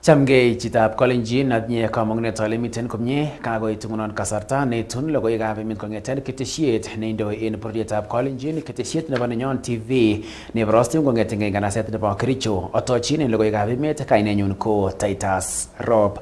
Chamgei chitab Kalenjin atinye kamang'unet ale miten komie kakoit ngunon kasarta netun logoiwekab emet kong'eten ketesiet neindoi en bororietab Kalenjin, ketesiet nebo Nenyon TV neborostin kong'eten nganaset nebo Kericho. Otochin en logoiwekab emet, kainenyun ko TITUS ROP.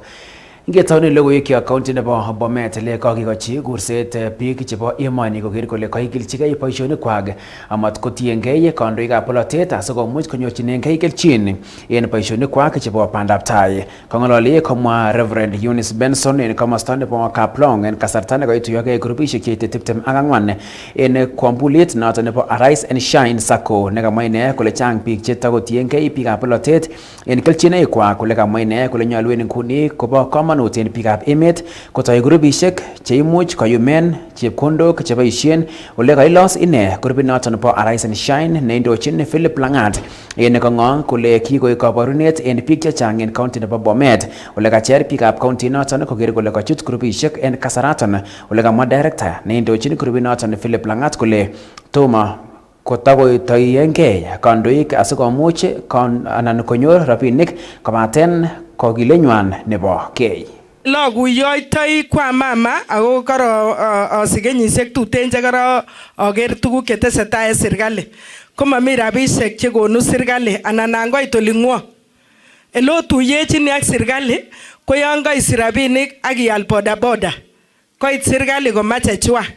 Ngetoune logoiwek county nebo Bomet le kokikochi kurset biik chebo emoni koker kole kaikilchigei boisionikwak amat kotiengei kandoikab polotet asikomuch konyorchinengei kelchin en boisionikwak chebo bandab tai. Kong'ololi komwa Reverend Eunice Benson en komosta nebo Kaplong en kasarta nekoituyogei grupisiek cheite 24 en kwambulit noton nebo Arise and Shine Sacco nekamwa ine kole chang biik chetakotiengei biikab polotet en kelchinoikwak kole kamwa ine kole nyolu en nguni kobo komonut en biikab emet kotoi grupisiek cheimuch koyumen chepkondok cheboisien ole kailos ine grupit noton nebo Arise and Shine neindochin Philip Langat en kong'ong kole kikoik kaborunet en biik chechang en county nebo Bomet ole kacher biikab county noton koker kole kachut grupisiek en kasaraton ole kamwa director neindochin grupit noton Philip Langat kole tomo kotakotoiyengei kandoik asikomuch anan konyor rabinik kobaten kokilenywan nebo kei. Lokuyoitoi kwa mama ako karo asich kenyisiek tuten chekaro aker tuguk chetesetai en serikali komami rabisiek chekonu serikali anan angoit oling'wong. Ele otuyechini ak serikali ko yon kaisich rabinik ak ial bodaboda koit serikali komach chechwak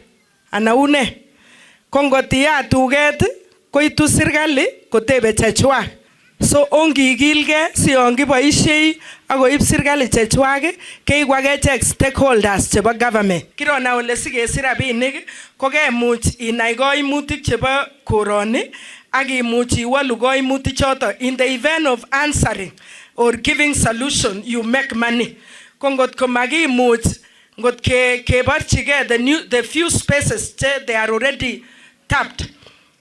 ana une. Ko ngot iyat tuget koitu serikali kotebe chechwak. So ongikilgei si yon kiboisiei akoib serikali chechwak keiku agechek stakeholders chebo government. Kirona ole sikesich rabinik ko kemuch inai koimutik chebo koroni ak imuch iwolu koimutik choton. In the event of answering or giving solution you make money. Ko ngot ko makimuch ngot keborchigei the few spaces they are already tapped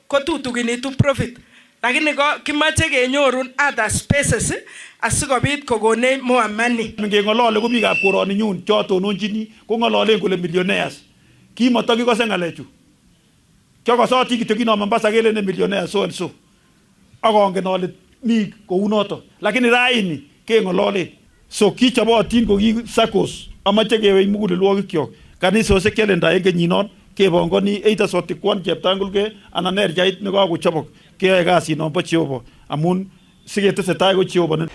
ko tutukinitu profit. Lakini kimache kenyorun other spaces asikobit kokonech more money. Ngeng'olole ko biikab koroninyun chotononjini ko ng'ololen kole millionaires. Kimatakikose ng'alechu. Kiakosoti kityo kinome Mombasa kele ne millionaires so and so. Akongen ale mi kou noto. Lakini raini keng'ololen. So kichobotin ko ki SACCOs amache kewech mugulelwogikyok. Kanisosiek chelenda en kenyinon kebongoni either sotikwan cheptangulke anan nerjait nekakochobok keyoe kasit nombo Jehova amun siketesetai ko Jehova.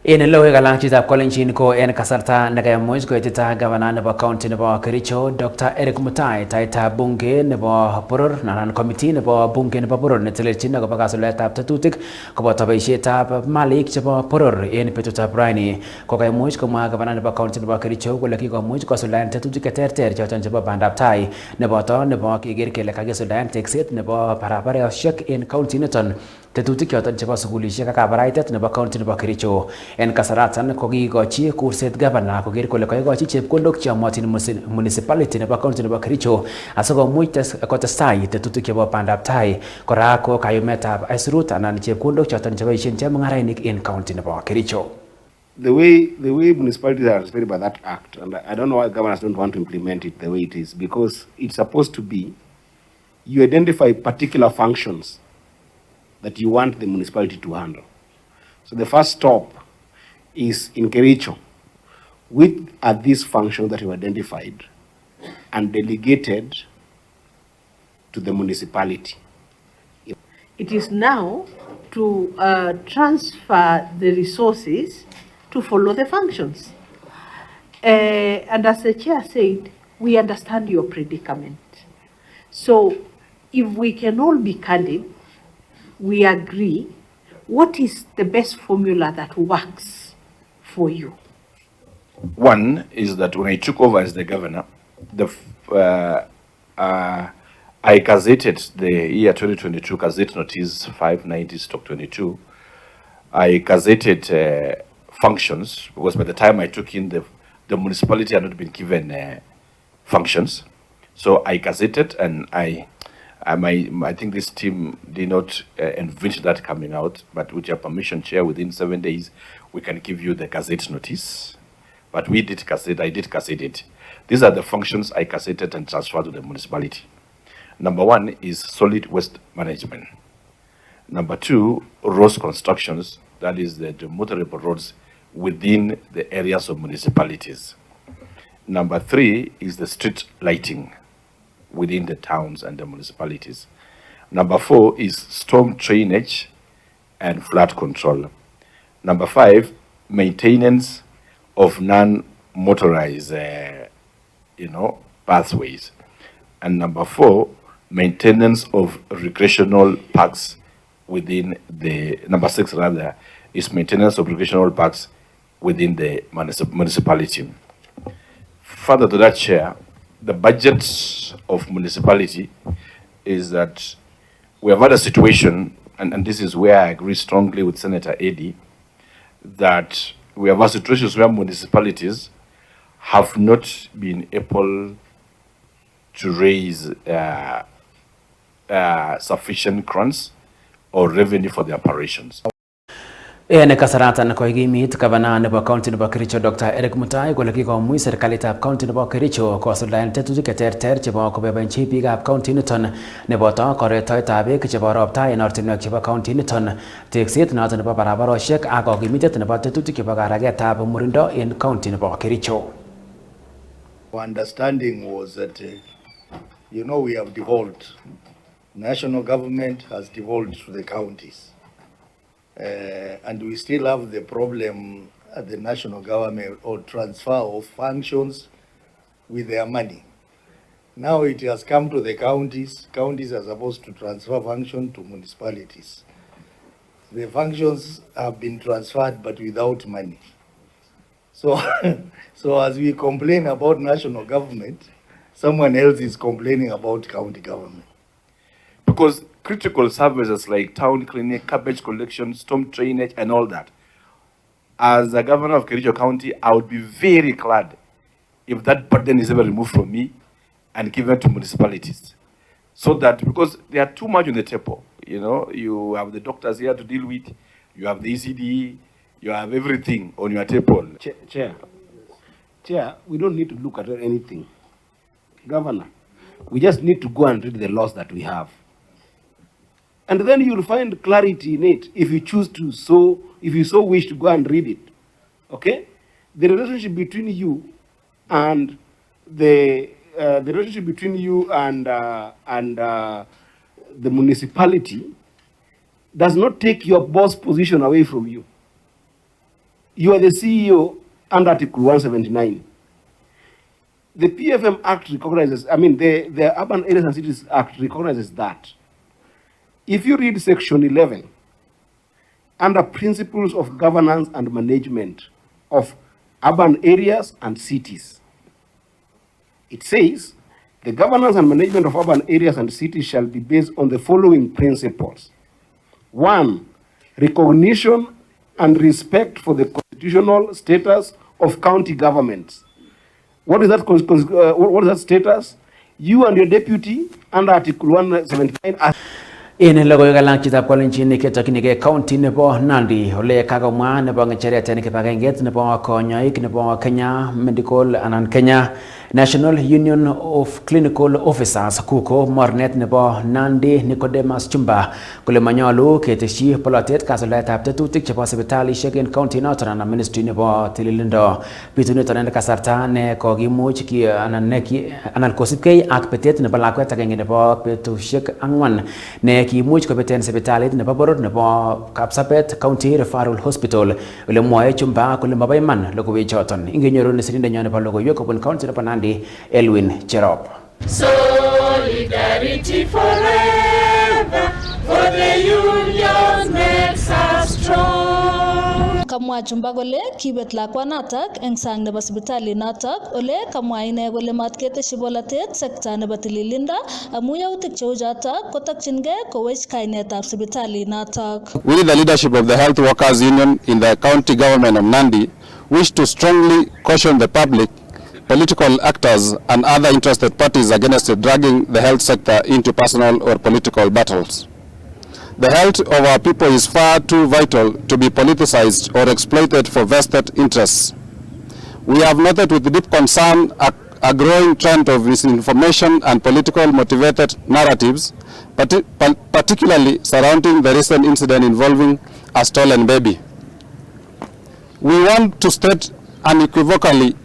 En logoiwek alak chitab Kalenjin ko en kasarta nekaimuch koitita gavana nebo county nebo Kericho Dr. Eric Mutai taitab bunge nebo boror anan committee nebo bunge nebo boror netelelchin akobo kasuldaetab tetutik koboto boisietab malik chebo boror en betutab raini. Kokaimuch komwa gavana nebo county nebo Kericho kole kikomuch kosuldaen tetutik cheterter choton chebo bandab tai neboto nebo keker kele kakisuldaen tekset nebo barabarosiek en county niton, tetutik choton chebo sukulisiek ak kabaraitet nebo county nebo Kericho. En kasaratan ko kikochi kurset gavana koker kole kaikochi chepkondok cheyomotin municipality nebo county nebo Kericho asikomuch kotestai tetutik chebo bandab tai. Kora ko kayumetab aisurut anan chepkondok choton cheboisien chemung'arainik en county nebo Kericho. The way municipalities are respected by that act, and I don't know why governors don't want to implement it the way it is, because it's supposed to be you identify particular functions that you want the municipality to handle. So the first stop is in Kericho. Which are these functions that you identified and delegated to the municipality? It is now to transfer the resources to follow the functions. And as the chair said, we understand your predicament. So if we can all be candid, we agree what is the best formula that works for you. One is that when I took over as the governor, I gazetted the year 2022 Gazette Notice 590/22. I gazetted functions because by the time I took in the municipality had not been given functions. So I gazetted, and I think this team did not envisage that coming out, but with your permission, Chair, within 7 days, we can give you the Gazette Notice. But I did gazette it. These are the functions I gazetted and transferred to the municipality. Number one is solid waste management. Number two, roads constructions, that is the motorable roads within the areas of municipalities. Number 3 is the street lighting within the towns and the municipalities. Number 4 is storm drainage and flood control. Number 5, maintenance of non-motorized, pathways. And number 4, maintenance of recreational parks within the, number 6 rather, is maintenance of recreational parks within the municipality. Further to that, Chair, the budget of municipality is that we have had a situation, and this is where I agree strongly with Senator Eddy, that we have had situations where municipalities have not been able to raise sufficient grants or revenue for their operations. Ene kasaratan ko igimit gavana nebo county nebo Kericho Dr. Eric Mutai kole kikomui serikalitab county nebo Kericho kosuldaen tetutik cheterter chebo koboiboenchi biikab county niton neboto koretoetab beek chebo ropta en ortinwek chebo county niton, tekset noton nebo barabarosiek ak kokimitet nebo tetutik chebo karagetab murindo en county nebo Kericho. Our understanding was that we have devolved. National government has devolved to the counties. And we still have the problem at the national government or transfer of functions with their money. Now it has come to the counties. Counties are supposed to transfer function to municipalities. The functions have been transferred but without money. So, so as we complain about national government, someone else is complaining about county government. Because critical services like town clinic, garbage collection, storm drainage, and all that. As a governor of Kericho County, I would be very glad if that burden is ever removed from me and given to municipalities. So that, because they are too much on the table. You have the doctors here to deal with, you have the ECD, you have everything on your table. Chair, we don't need to look at anything. Governor, we just need to go and read the laws that we have. And then you'll find clarity in it if you choose to if you so wish to go and read it. Okay? The relationship between you and the municipality does not take your boss position away from you. You are the CEO under Article 179. The PFM Act recognizes, the Urban Areas and Cities Act recognizes that. If you read Section 11, under Principles of Governance and Management of Urban Areas and Cities, it says, the governance and management of urban areas and cities shall be based on the following principles. 1, recognition and respect for the constitutional status of county governments. What is that status? You and your deputy under Article 179 are En logoiwek alak chitab kolenjin ketokyinigei county nebo Nandi ole kakomwa nebo ngecheret en kibagenget nebo konyoik nebo Kenya Medical anan Kenya National Union of Clinical Officers kuko mornet nebo Nandi Nicodemus Chumba kole manyolu keteshi polotet kasuldaetab tetutik chebo sipitalishek en county noton anan ministry nebo tililindo. Bitunoton en kasarta ne kokimuch anan kosipkei ak betet nebo lakwet agenge nebo betusiek 4 ne kimuch kobeten sipitalit nebo boror nebo Kapsabet County Referral Hospital ole mwoe Chumba kole mabo iman logoiwechoton. Ingenyoru nesirindenyon nebo logoiwek kobun county nebo Nandi Elwin Cherop. Solidarity forever, for the union makes us strong. Kamwa Chumba kole kibet lakwanatak eng sang nebo sipitali natak ole kamwa ine kole matketeshi bolatet sekta nebo tililindo amu yautik cheu chotok kotokyingei kowech kainetab sipitali natak. We, the leadership of the Health Workers Union in the county government of Nandi, wish to strongly caution the public, political actors and other interested parties against dragging the health sector into personal or political battles. The health of our people is far too vital to be politicized or exploited for vested interests. We have noted with deep concern a growing trend of misinformation and political motivated narratives, particularly surrounding the recent incident involving a stolen baby. We want to state unequivocally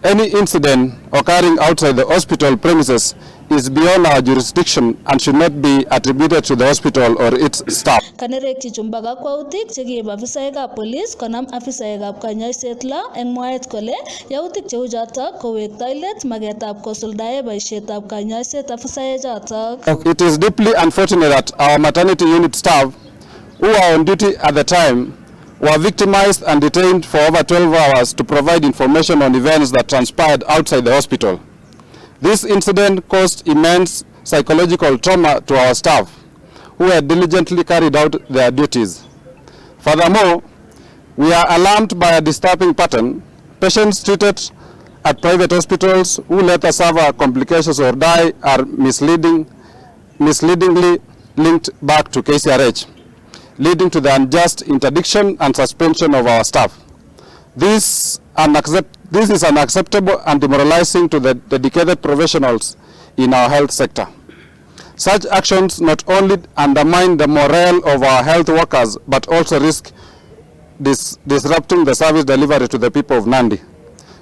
any incident occurring outside the hospital premises is beyond our jurisdiction and should not be attributed to the hospital or its staff. Kanerekyi chumba kakwautik chekiib afisaekab police konam afisaekab kanyoiset lo eng mwaet kole yautik cheu chotok kowektoi let magetab kosuldae boisietab kanyoiset afisaechotok. It is deeply unfortunate that our maternity unit staff who were on duty at the time were victimized and detained for over 12 hours to provide information on events that transpired outside the hospital. This incident caused immense psychological trauma to our staff, who had diligently carried out their duties. Furthermore, we are alarmed by a disturbing pattern. Patients treated at private hospitals who later suffer complications or die are misleadingly linked back to KCRH, leading to the unjust interdiction and suspension of our staff. This is unacceptable and demoralizing to the dedicated professionals in our health sector. Such actions not only undermine the morale of our health workers, but also risk disrupting the service delivery to the people of Nandi.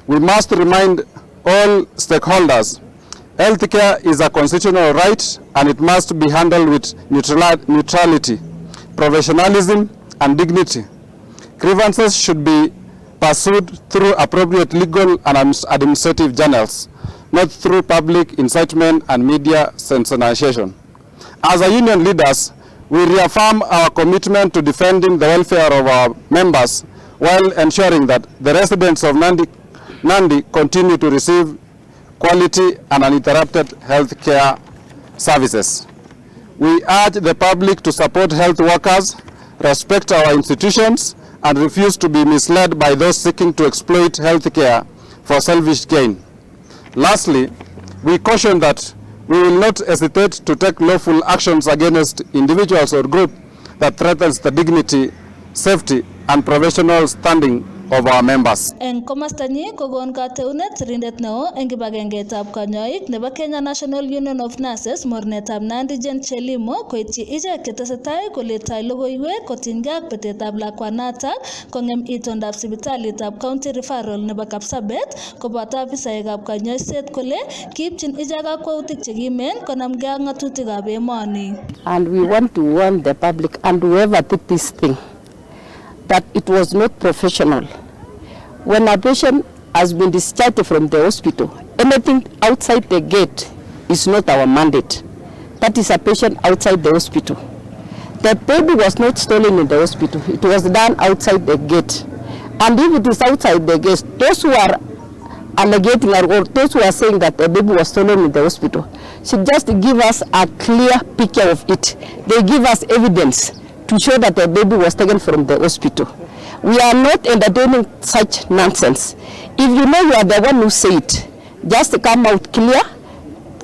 We must remind all stakeholders, healthcare is a constitutional right and it must be handled with neutrality, professionalism and dignity. Grievances should be pursued through appropriate legal and administrative channels, not through public incitement and media sensitization. As a union leaders, we reaffirm our commitment to defending the welfare of our members while ensuring that the residents of Nandi continue to receive quality and uninterrupted health care services. We urge the public to support health workers, respect our institutions, and refuse to be misled by those seeking to exploit health care for selfish gain. Lastly, we caution that we will not hesitate to take lawful actions against individuals or groups that threatens the dignity, safety, and professional standing of our members. Eng komastanyi kokon kateunet sirindet neo eng kibagengeitab kanyoik nebo Kenya National Union of Nurses mornetab Nandi Jen Chelimo koityi ichek chetesetai koletoi logoiwek kotinygei ak betetab lakwanatak kongem itondab sipitalitab County Referral nebo Kapsabet koboto afisaekab kanyoiset kole kiipchin ichek kakwautik chekimen konamgei ak ng'atutikab emoni. And we want to warn the public and whoever did this thing that it was not professional. When a patient has been discharged from the hospital, anything outside the gate is not our mandate. That is a patient outside the hospital. The baby was not stolen in the hospital. It was done outside the gate. And if it is outside the gate, those who are allegating or those who are saying that the baby was stolen in the hospital should just give us a clear picture of it. They give us evidence to show that the baby was taken from the hospital. We are not entertaining such nonsense. If you know you are the one who said it, just come out clear,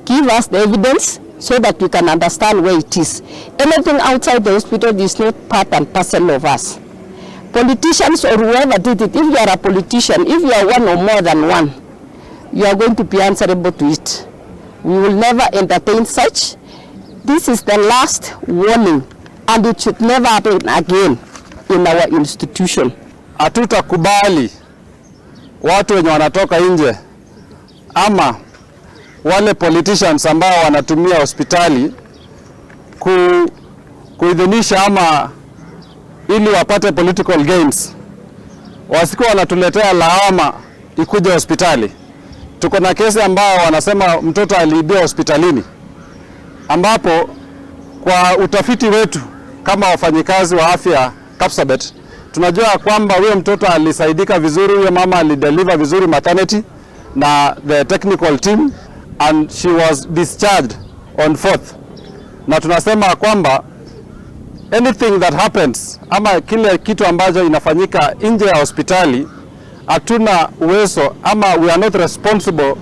give us the evidence so that we can understand where it is. Anything outside the hospital is not part and parcel of us. Politicians or whoever did it, if you are a politician, if you are one or more than one, you are going to be answerable to it. We will never entertain such. This is the last warning. And it should never happen again in our institution. Hatutakubali watu wenye wanatoka nje ama wale politicians ambao wanatumia hospitali kuidhinisha ama ili wapate political gains. Wasikuwa wanatuletea lawama ikuje hospitali. Tuko na kesi ambao wanasema mtoto aliibiwa hospitalini, ambapo kwa utafiti wetu kama wafanyikazi wa afya Kapsabet, tunajua kwamba huyo mtoto alisaidika vizuri, huyo mama alideliver vizuri maternity na the technical team and she was discharged on 4th. Na tunasema kwamba anything that happens ama kile kitu ambacho inafanyika nje ya hospitali, hatuna uwezo ama we are not responsible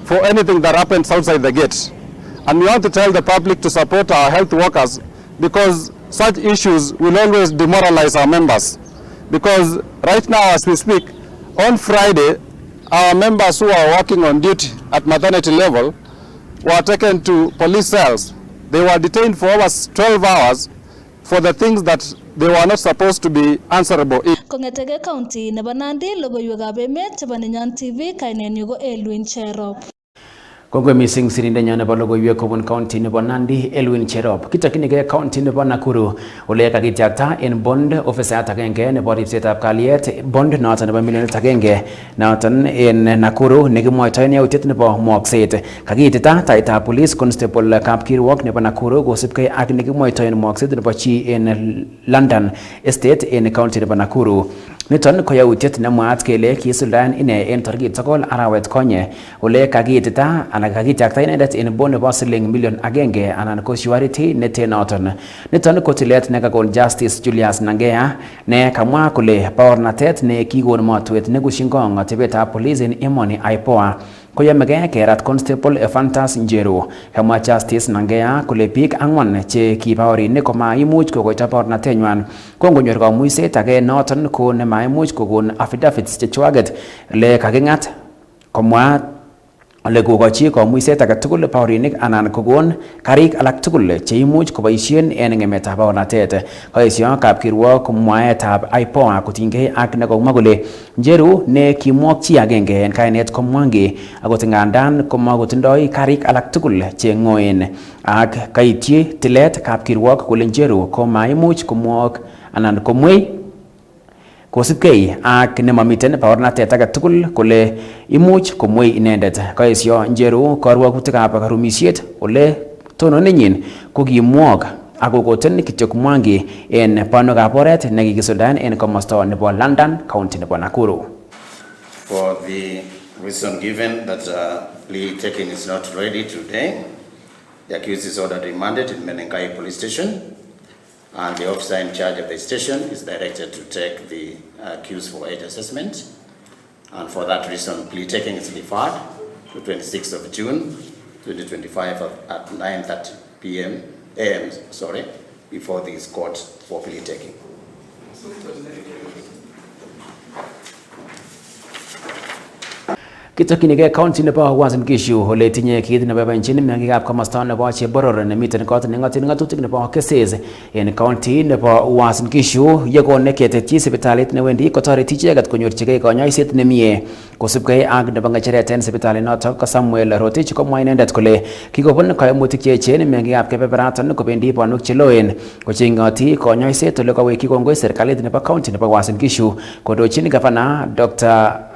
for anything that happens outside the gate. And we want to tell the public to support our health workers, because such issues will always demoralize our members. Because right now as we speak, on Friday, our members who are working on duty at maternity level were taken to police cells. They were detained for over 12 hours for the things that they were not supposed to be answerable in. Kongetege county nebo Nandi, logoiwekab emet chebo Nenyon TV, kainenyu ko Elwin Cherop. Kongwe missing sirindenyo nebo logoiwek kobun county nebo Nandi, Elwin Cherop. Kitokyinigei county nebo Nakuru ole kakityakta en bond ofisayat agenge nebo ripsetab kalyet, bond noton nebo milionit agenge noton en Nakuru nekimwoitoen yautiet nebo mwokset. Kakiitita taitab police constable kapkirwok nebo Nakuru kosubkei ak nekimwoitoen mwokset nebo chi en London Estate en county nebo Nakuru. Niton ko yautiet nemwaat kele kisuldaen ine en tarikit 9 arawet konye ole kakiitita anan kakityakta inendet en bond nebo siling million agenge anan ko surety netenoton. Niton ko tilet nekakon Justice Julius Nangea ne kamwa kole baornatet ne kikon motwet negushingong atebetab police en emoni IPOA koyamege kerat constable Efantas Njeru. Kamwa Justice Nangea kole biik 4 che kibaorinik komaimuch kokoito baornatenywan kongonyor kamuiset age noton ko nemaimuch kokon affidavits chechwaget le kaking'at komwa ole kokochi kamuiset age tugul baorinik anan kokon karik alak tugul cheimuch koboisien en ng'emetab baornatet. Kaesio kapkirwok mwaetab IPOA kotinygei ak nekomwa kole Njeru ne kimwok chi agenge en kainet komwangi akot ngandan komakotindoi karik alak tugul che ng'oen ak kaityi tilet kapkirwok kole Njeru ko maimuch komwok anan komwei kosubkei ak nemamiten baornatet age tugul kole imuch komwei inendet. Kaesio Njeru karwakutikab rumisiet ole tononenyin kokimwok akokoten kityok Mwangi en panokab oret nekikisuldaen en komosto nebo London County nebo Nakuru. For the reason given that plea taking is not ready today, the accused is ordered remanded in Menengai Police Station, and the officer in charge of the station is directed to take the accused for age assessment. And for that reason, plea taking is deferred to 26th of June 2025 at 9:30 p.m. a.m. Before this court for plea taking. Kitokyinigei county nebo Uasin Gishu ole tinye kit neboiboenjin meng'ikab komosto nebo Cheboror nemiten kot neng'otin ng'atutik nebo Keses en county nebo Uasin Gishu yekon ketetyi sipitalit newendi kotoreti icheget konyorchigei konyoiset nemie. Kosubkei ak nebo ng'echeret en sipitalit notok ko Samuel Rotich komwa inendet kole kikobun kaimutik cheechen meng'ikab kebeberaton kobendi bonwek cheloen kocheng'oti konyoiset ole kawekyi kongoi serikalit nebo county nebo Uasin Gishu kondochin gavana Dr.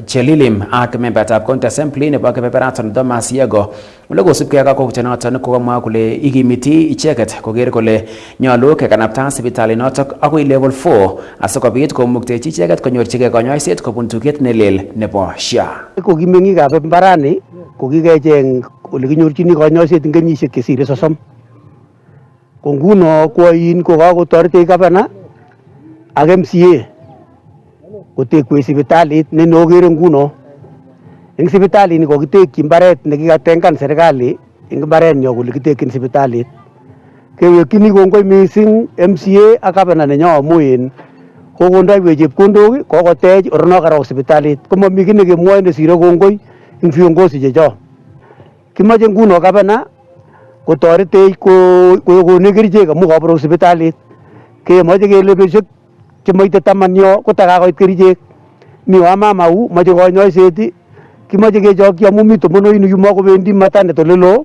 Chelilim ak membetab county assembly nebo kebeberaton Thomas Yego ole kosubkei ak kakwautienoton kokamwa kole ikimiti icheget koker kole nyolu kekanapta sipitalinotok akoi level 4 asikobit komuktechi icheget konyorchigei konyoiset kobun tuget nelel nebo SHA. Ko kimeng'ikab mbarani ko kikecheng ole kinyorchini konyoiset eng kenyisiek chesire 30. Ko nguno koin ko kakotoretech gavana ak MCA kotekwech sipitalit ne nokere nguno. Eng sipitalini kokitekyi mbaret nekikatengan serikali eng mbarenyo kole kitekyin sipitalit. Kewekyini kongoi mising MCA ak gavana nenyo amu kokondaiwech chepkondok kokotech orono karok sipitalit komami ki nekemwoe nesire kongoi eng viongozi checho. Kimache nguno gavana kotoretech kokonech kerichek amu kaborok sipitalit. Kemoche kele betusiek chemoite 10 yo kotakakoit kerichek. Mi wamama u moche konyoiset, kimoche kechokyi amu mi tomonoinik yu makobendi matanet ole loo.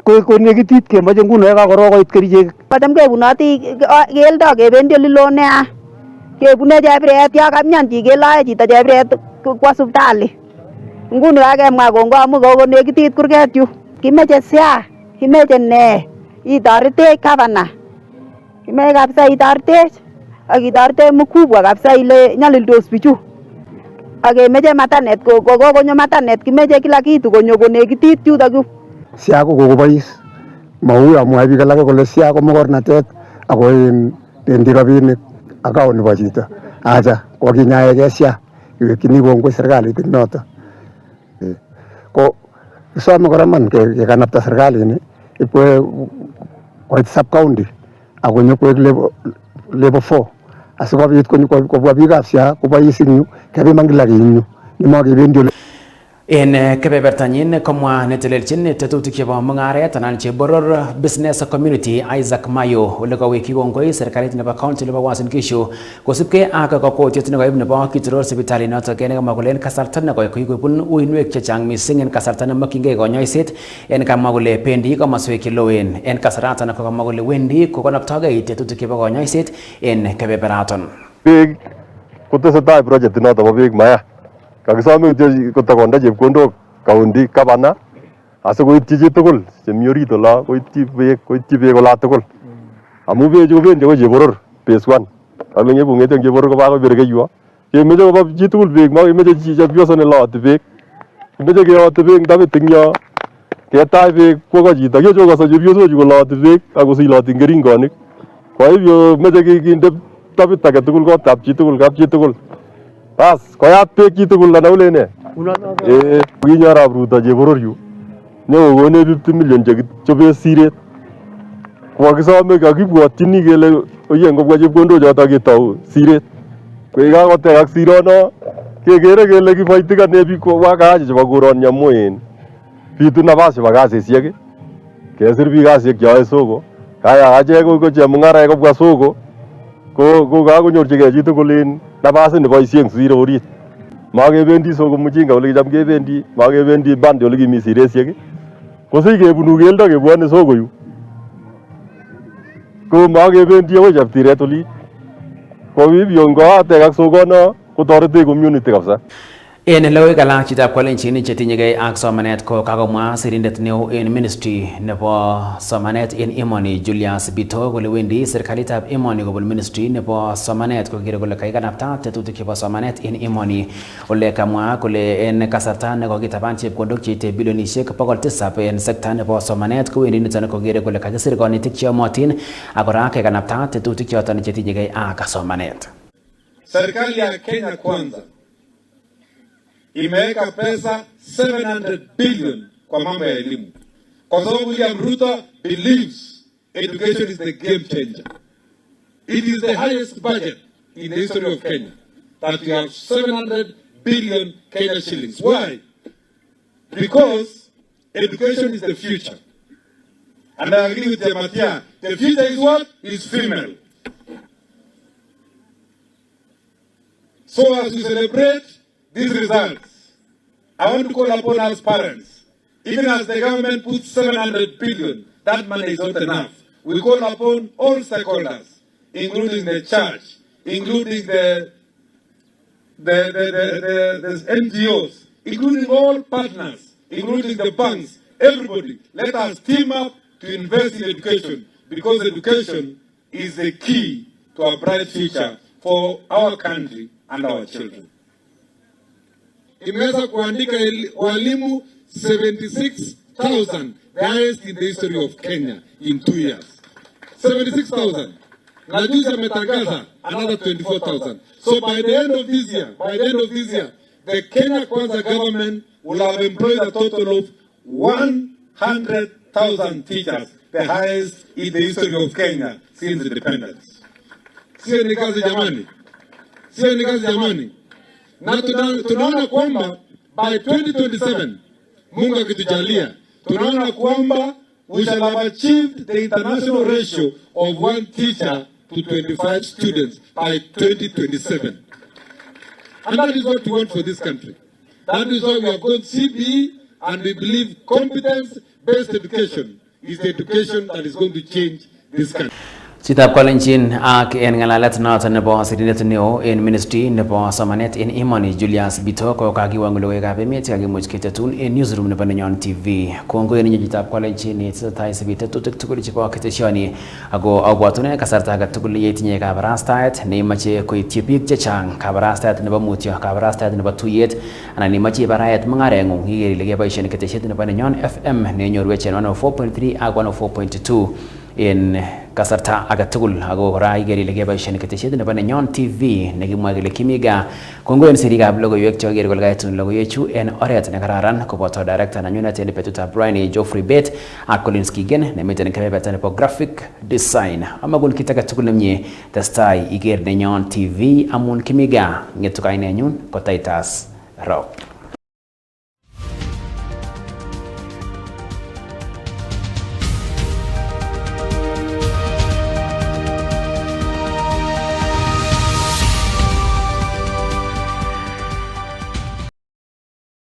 Ko nekitit kemoche nguno yekakorok koit kerichek. Kocham kebunoti keldo kebendi ole loo nea. Kebune chebiret yo kamyan chi keloe chito chebiret kwo sipitali. Nguni kakemwa kongo amu kokonekitit kurget yu. Kimeche SHA, kimeche ne? Itoretech gavana. Kimeche kabisa itoretech. Ak itoretech mkubwa kabisa ile nyalildos bichu. Ak kemeche matanet konyo matanet kimeche kila kitu konyo konekitit yutok yu. SHA ko kokobois. Mau amwae biik alak kole SHA ko mokornatet ako bendi rabinik account nebo chito. Acha kokinyaege SHA iwekyini kongoi serikalit eng noto. Ko kisome kora man kekanapta serikalini ikwe koit sub county ako nyokoek level 4 asikobit kobwa biikab SHA kobois eng yu kebiman kila kinyu nemakebendi ole. En kebebertanyin komwa netelelchin tetutik chebo mungaret anan cheboror business community Isaac Mayo ole kaweki kongoi serikalit nebo county nebo Uasin Gishu kosubkei ak kokwotiet nekoib nebo kitoror sipitali notok kene kamwa kole en kasarta nekoi koibun uinwek chechang mising en kasarta nemokyingei konyoiset en kamwa kole pendi komoswek cheloen en kasaratan ko kamwa kole wendi kokonoptogei tetutik chebo konyoiset en kebeberaton. Beek kotesetai project notok bo beek maya kakisome kotakonda chepkondok county governor asikoityi chitugul chemi orit ola koityi beek ola tugul amu beechu kobendi akoi cheboror phase 1 alenye kong'ete eng cheboror koba akoi Berkeiyo kemeche koba chitugul beek makemeche chepyoso neloti beek kimeche keyoti beek ndabet eng yo ketach beek kwogo chito kechokoso chepyosochu koloti beek akosiloti eng keringonik kwa hivyo meche kinde tabit age tugul kotab chitugul kap chitugul bas koyat beek chitugul ana ulene kinyo arap Ruto cheboror yu nyokokonech 50 million chekichobe siret kokakisome kakibwotyini kele oye ngobwa chepkondok choto ketou siret koyekakotekak sirono kekere kele kiboitikane biik kobwa kazi chebo koroni amu bitu nafas chebo kasisiek kesir biik kasisiek cheyoe soko kaya achek ko chemung'araek kobwa soko ko kakonyorchigei chitugul nafasit neboisie eng siro orit makebendi soko mujinga ole kicham kebendi makebendi bandi ole kimi siresiek kosich kebunu keldo kebwone soko yu ko makebendi akoi cheptiret oli ko hivyo ngoatekak sokono kotoretech community kabisa. En logoiwek alak chitab Kalenjin chetinyegei ak somanet ko kakomwa sirindet neo en ministry nebo somanet en emoni Julius Bito kole wendi serikalitab emoni kobun ministry nebo somanet kokere kole kaikanapta tetutik chebo somanet en emoni ole kamwa kole en kasarta nekokitaban chepkondok cheite bilionishek 700 en sekta nebo somanet kowendi niton kokere kole kakisir konetik cheyomotin ak kora kaikanapta tetutik choton chetinyegei ak somanet. Serikali ya Kenya Kwanza imeweka pesa 700 billion kwa mambo ya elimu kwa sababu William Ruto believes education is the game changer. It is the highest budget in the history of Kenya that we have 700 billion Kenya shillings. Why? Because education is the future. And I agree with Matia. The future is what? Is female. So as we celebrate these results, I want to call upon us parents, even as the government puts 700 billion, that money is not enough. We call upon all stakeholders, including the church, including the NGOs, including all partners, including the banks, everybody. Let us team up to invest in education, because education is the key to a bright future for our country and our children. Imeweza kuandika walimu 76,000, the highest in the history of Kenya in 2 years. 76,000. Na juzi ametangaza another 24,000. So by the end of this year, the Kenya Kwanza government will have employed a total of 100,000 teachers, the highest in the history of Kenya since independence. Sio ni kazi jamani. Sio ni kazi jamani. Na tunaona kwamba by 2027 Mungu akitujalia tunaona kwamba we shall have achieved the international ratio of 1 teacher to 25 students by 2027. And that is what we want for this country. That is why we have got CBE, and we believe competence-based education is the education that is going to change this country. Chitab Kalenjin ak en ngalalet noton nebo sirindet neo en ministry nebo somanet en emoni Julius Bito ko kakiwang logoiwekab emet kakimuch ketetun en newsroom nebo Nenyon TV. Kongoi en chitab Kalenjin tesetai sibi tetutik tugul chebo ketesioni ako abwatune kasarta age tugul yetinye kabarastaet neimache koityi biik chechang, kabarastaet nebo mutyo, kabarastaet nebo tuyet anan imache baraet mungarengung iker ile keboisien ketesiet nebo Nenyon FM nenyorwech en 104.3 ak 104.2 en kasarta age tugul ako kora iker ile keboisien ketesiet nebo Nenyon TV nekimwa kele kimiga. Kongoi en sirikab logoiwek chekoker kole kaitun logoiwechu en oret nekararan koboto director nanyunet en betutab Brian Geoffrey Bet ak Collins Kigen nemiten kebeberta nebo graphic design. Amakun kit age tugul nemie testai iker Nenyon TV amun kimiga. Ngetu kainenyun ko TITUS ROP.